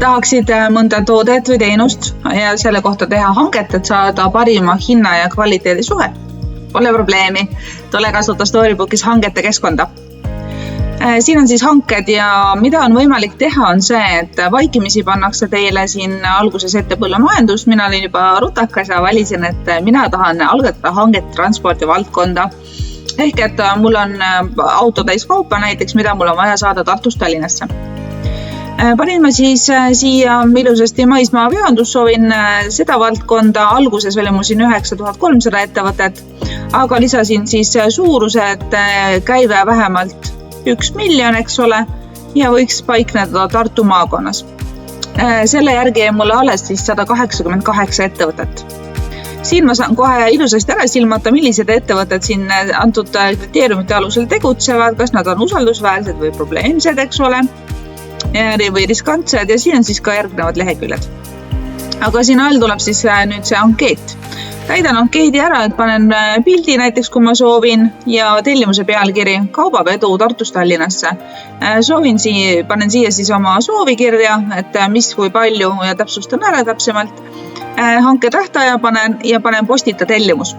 tahaksid mõnda toodet või teenust ja selle kohta teha hanget, et saada parima hinna ja kvaliteedi suhe. Pole probleemi, tule kasuta Storybookis hangete keskkonda. Siin on siis hanked ja mida on võimalik teha on see, et vaikimisi pannakse teile siin alguses ette põllumajandus. Mina olin juba rutakas ja valisin, et mina tahan algatada hanget transpordi valdkonda. Ehk et mul on auto täis kaupa näiteks, mida mul on vaja saada Tartust Tallinnasse. Panin ma siis siia ilusasti maismaa veondus, soovin seda valdkonda. Alguses oli mul siin 9300 ettevõtet, aga lisasin siis suuruse, et käive vähemalt 1 miljon, eks ole, ja võiks paikneda Tartu maakonnas. Selle järgi jäi mulle alles siis 188 ettevõtet. Siin ma saan kohe ilusasti ära silmata, millised ettevõtted siin antud kriteeriumite alusel tegutsevad, kas nad on usaldusväärsed või probleemsed, eks ole, või riskantsed ja siin on siis ka järgnevad leheküljed. Aga siin all tuleb siis nüüd see ankeet. Täidan ankeedi ära, et panen pildi näiteks, kui ma soovin ja tellimuse pealkiri kaubavedu Tartust Tallinnasse. Panen siia siis oma soovi kirja, et mis kui palju ja täpsustan ära täpsemalt. Hanke tähtaja panen postita tellimus.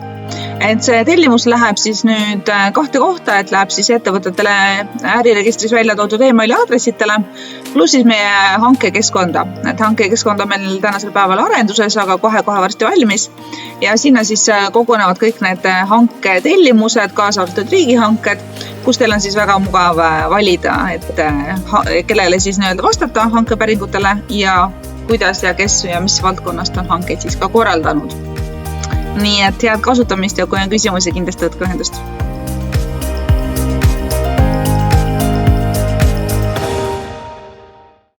Et see tellimus läheb siis nüüd 2 kohta, et läheb siis ettevõtetele äriregistris välja toodud e-maili aadressitele, pluss siis meie hankekeskkonda. Et hankekeskkond on meil tänasel päeval arenduses, aga kohe varsti valmis. Ja sinna siis kogunevad kõik need hanke tellimused, kaasa arvatud riigihanked, kus teil on siis väga mugav valida, et kellele siis vastata hankepäringutele ja kuidas ja kes ja mis valdkonnast on hankeid siis ka korraldanud. Nii et head kasutamist ja kui on küsimusi, kindlasti võtke ühendust.